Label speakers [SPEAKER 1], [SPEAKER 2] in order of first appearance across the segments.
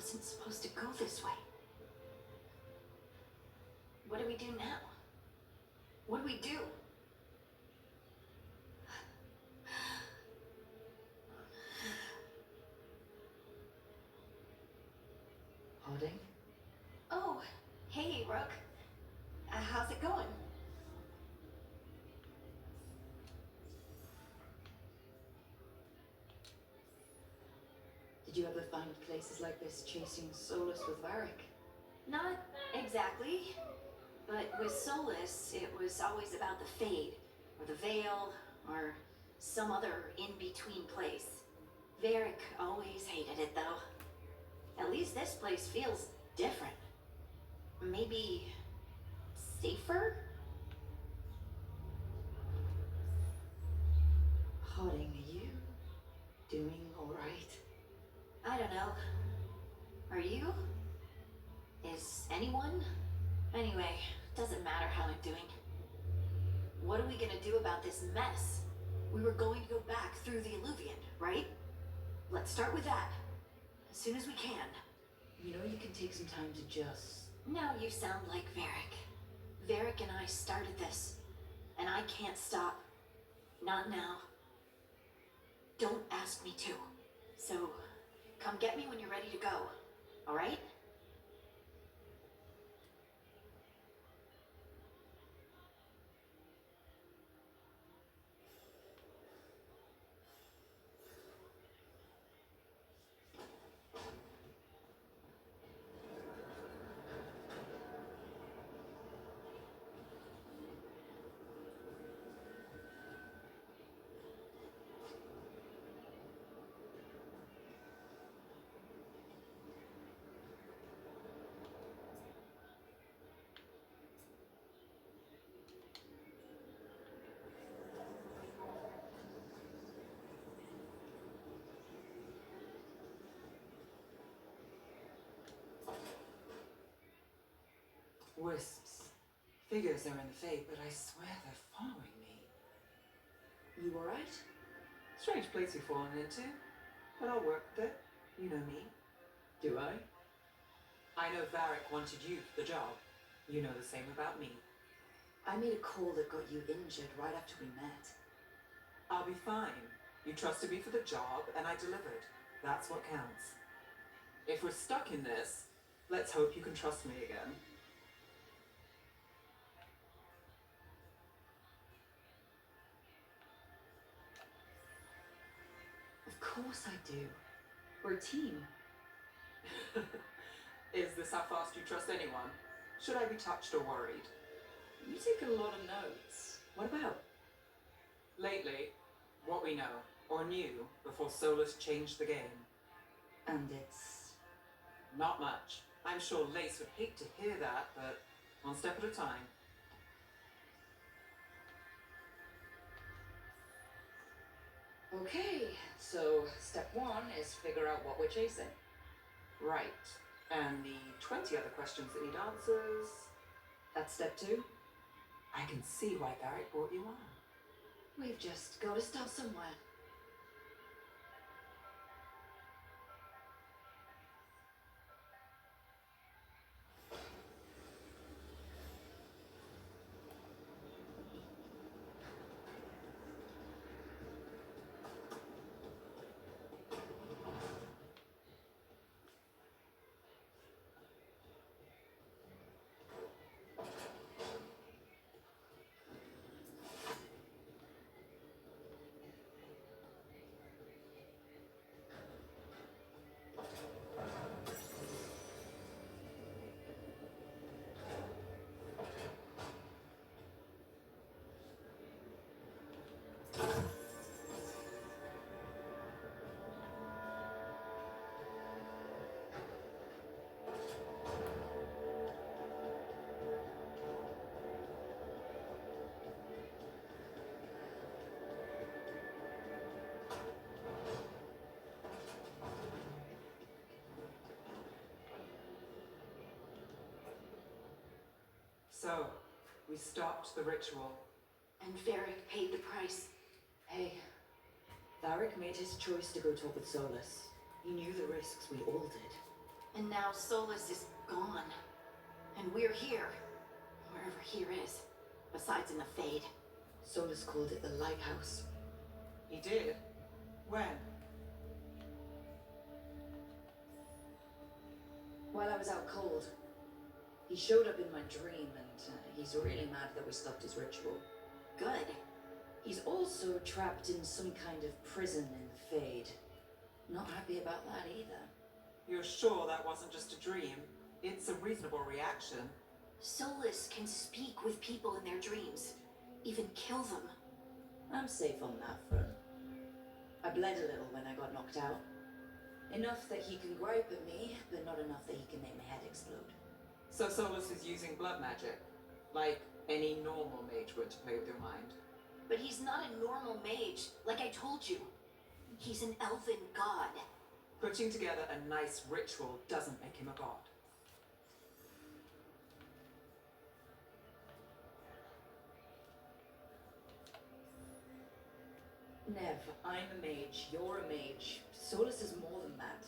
[SPEAKER 1] wasn't supposed to go this way. What do we do now? What do we do?
[SPEAKER 2] Harding?
[SPEAKER 1] Oh, hey, Rook. How's it going?
[SPEAKER 2] Did you ever find places like this chasing Solus with Varric?
[SPEAKER 1] Not exactly. But with Solus, it was always about the Fade, or the Veil, or some other in-between place. Varric always hated it, though. At least this place feels different. Maybe safer?
[SPEAKER 2] Harding, are you doing alright?
[SPEAKER 1] I don't know. Are you? Is anyone? Anyway, doesn't matter how I'm doing. What are we gonna do about this mess? We were going to go back through the Illuvian, right? Let's start with that. As soon as we can.
[SPEAKER 2] You know you can take some time to just...
[SPEAKER 1] Now you sound like Varric. Varric and I started this. And I can't stop. Not now. Don't ask me to. So, come get me when you're ready to go. Alright?
[SPEAKER 3] Wisps. Figures are in the Fade, but I swear they're following me.
[SPEAKER 2] You alright?
[SPEAKER 3] Strange place you've fallen into, but I'll work with it. You know me.
[SPEAKER 2] Do I?
[SPEAKER 3] I know Varric wanted you for the job. You know the same about me.
[SPEAKER 2] I made a call that got you injured right after we met.
[SPEAKER 3] I'll be fine. You trusted me for the job, and I delivered. That's what counts. If we're stuck in this, let's hope you can trust me again.
[SPEAKER 2] Of course I do. We're a team.
[SPEAKER 3] Is this how fast you trust anyone? Should I be touched or worried?
[SPEAKER 2] You take a lot of notes. What about?
[SPEAKER 3] Lately, what we know, or knew, before Solus changed the game.
[SPEAKER 2] And it's...
[SPEAKER 3] Not much. I'm sure Lace would hate to hear that, but one step at a time.
[SPEAKER 2] Okay, so step one is figure out what we're chasing.
[SPEAKER 3] Right. And the 20 other questions that need answers...
[SPEAKER 2] That's step two.
[SPEAKER 3] I can see why Varric brought you on.
[SPEAKER 2] We've just got to start somewhere.
[SPEAKER 3] So, we stopped the ritual.
[SPEAKER 1] And Varric paid the price.
[SPEAKER 2] Hey, Varric made his choice to go talk with Solus. He knew the risks, we all did.
[SPEAKER 1] And now Solus is gone. And we're here. Wherever here is. Besides in the Fade.
[SPEAKER 2] Solus called it the lighthouse.
[SPEAKER 3] He did? When?
[SPEAKER 2] While I was out cold, he showed up in my dream, and he's really mad that we stopped his ritual.
[SPEAKER 1] Good.
[SPEAKER 2] He's also trapped in some kind of prison in the Fade. Not happy about that either.
[SPEAKER 3] You're sure that wasn't just a dream? It's a reasonable reaction.
[SPEAKER 1] Solus can speak with people in their dreams. Even kill them.
[SPEAKER 2] I'm safe on that front. I bled a little when I got knocked out. Enough that he can gripe at me, but not enough that he can make my head explode.
[SPEAKER 3] So Solus is using blood magic, like any normal mage would to play with your mind.
[SPEAKER 1] But he's not a normal mage, like I told you. He's an elven god.
[SPEAKER 3] Putting together a nice ritual doesn't make him a god.
[SPEAKER 2] Nev, I'm a mage, you're a mage. Solus is more than that.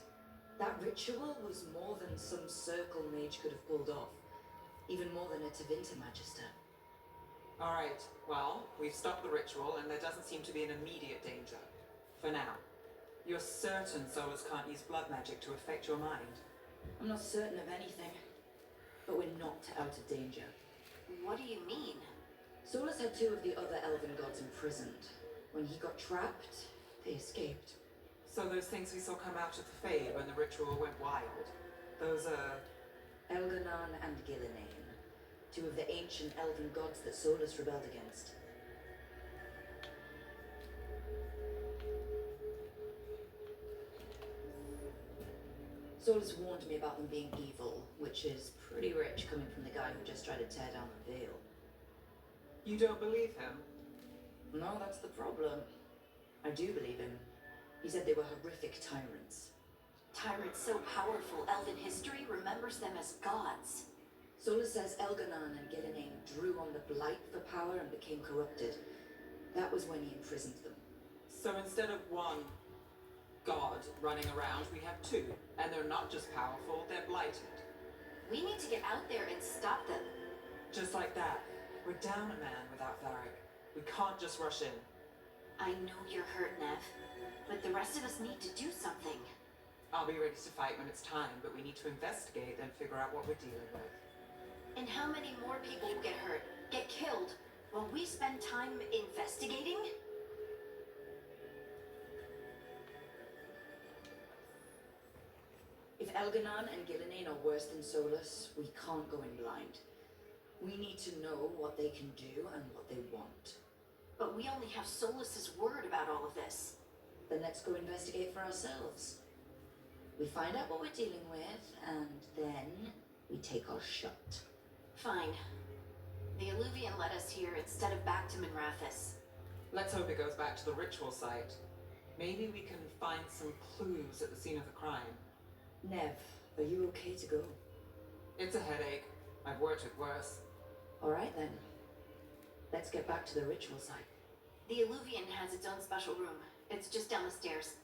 [SPEAKER 2] That ritual was more than some circle mage could have pulled off. Even more than a Tevinter Magister.
[SPEAKER 3] Alright, well, we've stopped the ritual and there doesn't seem to be an immediate danger. For now. You're certain Solus can't use blood magic to affect your mind?
[SPEAKER 2] I'm not certain of anything, but we're not out of danger.
[SPEAKER 1] What do you mean?
[SPEAKER 2] Solus had two of the other elven gods imprisoned. When he got trapped, they escaped.
[SPEAKER 3] So those things we saw come out of the Fade when the ritual went wild, those
[SPEAKER 2] Elganon and Gillinane, two of the ancient elven gods that Solus rebelled against. Solus warned me about them being evil, which is pretty rich coming from the guy who just tried to tear down the veil.
[SPEAKER 3] You don't believe him?
[SPEAKER 2] No, that's the problem. I do believe him. He said they were horrific tyrants.
[SPEAKER 1] Tyrants so powerful, elven history remembers them as gods.
[SPEAKER 2] Solus says Elganon and Gillinane drew on the blight for power and became corrupted. That was when he imprisoned them.
[SPEAKER 3] So instead of one god running around, we have two. And they're not just powerful, they're blighted.
[SPEAKER 1] We need to get out there and stop them.
[SPEAKER 3] Just like that. We're down a man without Varric. We can't just rush in.
[SPEAKER 1] I know you're hurt, Nev, but the rest of us need to do something.
[SPEAKER 3] I'll be ready to fight when it's time, but we need to investigate and figure out what we're dealing with.
[SPEAKER 1] And how many more people will get hurt, get killed, while we spend time investigating?
[SPEAKER 2] If Elganon and Gillinane are worse than Solus, we can't go in blind. We need to know what they can do and what they want.
[SPEAKER 1] But we only have Solus's word about all of this.
[SPEAKER 2] Then let's go investigate for ourselves. We find out what we're dealing with, and then we take our shot.
[SPEAKER 1] Fine. The Illuvian led us here instead of back to Minrathous.
[SPEAKER 3] Let's hope it goes back to the ritual site. Maybe we can find some clues at the scene of the crime.
[SPEAKER 2] Nev, are you okay to go?
[SPEAKER 3] It's a headache. I've worked with worse.
[SPEAKER 2] All right then. Let's get back to the ritual site.
[SPEAKER 1] The Illuvian has its own special room. It's just down the stairs.